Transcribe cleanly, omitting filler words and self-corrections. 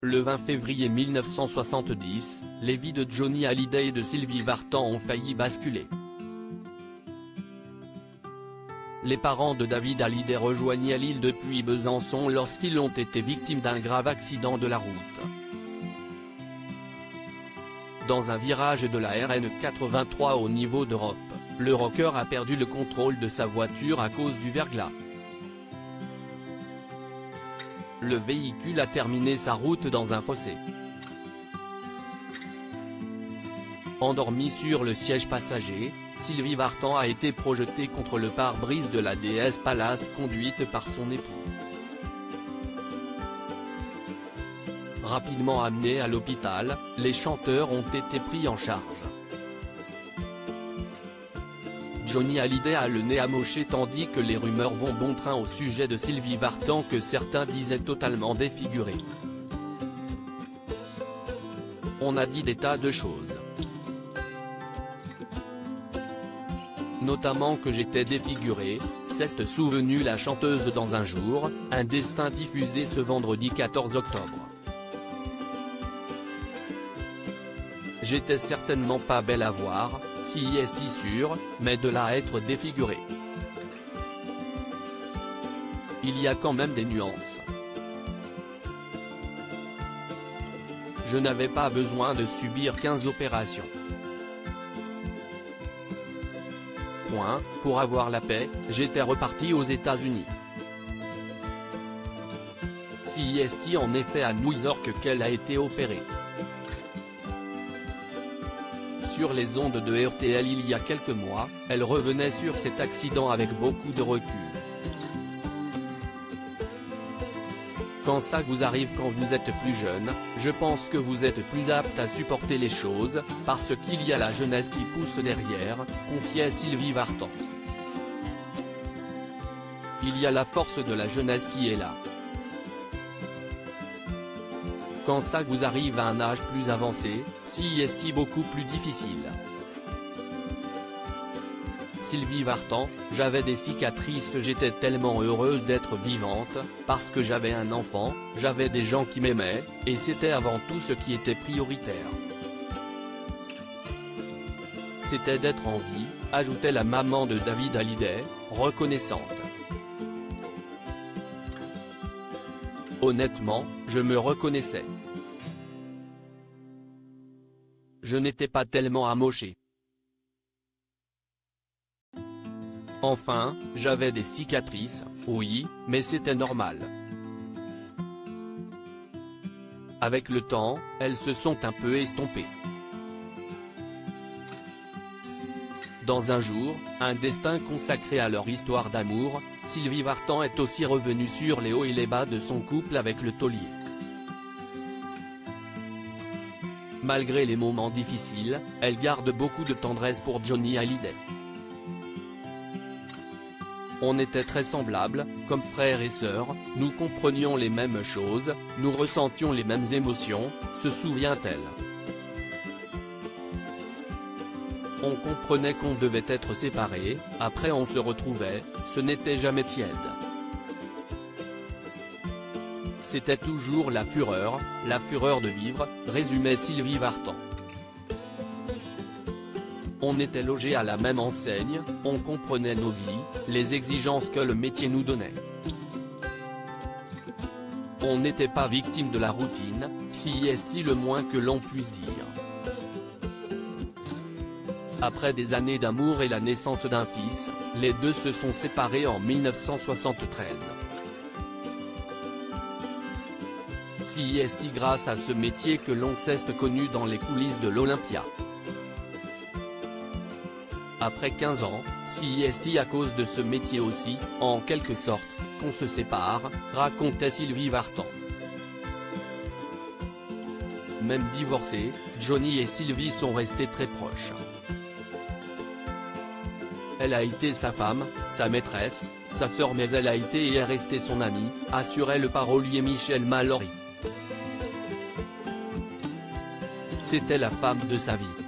Le 20 février 1970, les vies de Johnny Hallyday et de Sylvie Vartan ont failli basculer. Les parents de David Hallyday rejoignaient Lille depuis Besançon lorsqu'ils ont été victimes d'un grave accident de la route. Dans un virage de la RN 83 au niveau d'Europe, le rocker a perdu le contrôle de sa voiture à cause du verglas. Le véhicule a terminé sa route dans un fossé. Endormie sur le siège passager, Sylvie Vartan a été projetée contre le pare-brise de la DS Palace conduite par son époux. Rapidement amenés à l'hôpital, les chanteurs ont été pris en charge. Johnny Hallyday a le nez amoché tandis que les rumeurs vont bon train au sujet de Sylvie Vartan que certains disaient totalement défigurée. On a dit des tas de choses. Notamment que j'étais défigurée, s'est souvenue la chanteuse dans Un jour, un destin diffusé ce vendredi 14 octobre. J'étais certainement pas belle à voir, si est sûr, mais de là à être défigurée. Il y a quand même des nuances. Je n'avais pas besoin de subir 15 opérations. Pour avoir la paix, j'étais reparti aux États-Unis. Si est en effet à New York qu'elle a été opérée. Sur les ondes de RTL il y a quelques mois, elle revenait sur cet accident avec beaucoup de recul. Quand ça vous arrive quand vous êtes plus jeune, je pense que vous êtes plus apte à supporter les choses, parce qu'il y a la jeunesse qui pousse derrière, confiait Sylvie Vartan. Il y a la force de la jeunesse qui est là. Quand ça vous arrive à un âge plus avancé, si est beaucoup plus difficile. Sylvie Vartan, j'avais des cicatrices, j'étais tellement heureuse d'être vivante, parce que j'avais un enfant, j'avais des gens qui m'aimaient, et c'était avant tout ce qui était prioritaire. C'était d'être en vie, ajoutait la maman de David Hallyday, reconnaissante. Honnêtement, je me reconnaissais. Je n'étais pas tellement amoché. Enfin, j'avais des cicatrices, oui, mais c'était normal. Avec le temps, elles se sont un peu estompées. Dans Un jour, un destin consacré à leur histoire d'amour, Sylvie Vartan est aussi revenue sur les hauts et les bas de son couple avec le taulier. Malgré les moments difficiles, elle garde beaucoup de tendresse pour Johnny Hallyday. On était très semblables, comme frères et sœurs, nous comprenions les mêmes choses, nous ressentions les mêmes émotions, se souvient-elle. On comprenait qu'on devait être séparés, après on se retrouvait, ce n'était jamais tiède. C'était toujours la fureur de vivre, résumait Sylvie Vartan. On était logés à la même enseigne, on comprenait nos vies, les exigences que le métier nous donnait. On n'était pas victime de la routine, si est le moins que l'on puisse dire. Après des années d'amour et la naissance d'un fils, les deux se sont séparés en 1973. Si est grâce à ce métier que l'on s'est connu dans les coulisses de l'Olympia. Après 15 ans, si est à cause de ce métier aussi, en quelque sorte, qu'on se sépare, racontait Sylvie Vartan. Même divorcés, Johnny et Sylvie sont restés très proches. Elle a été sa femme, sa maîtresse, sa sœur mais elle a été et est restée son amie, assurait le parolier Michel Mallory. C'était la femme de sa vie.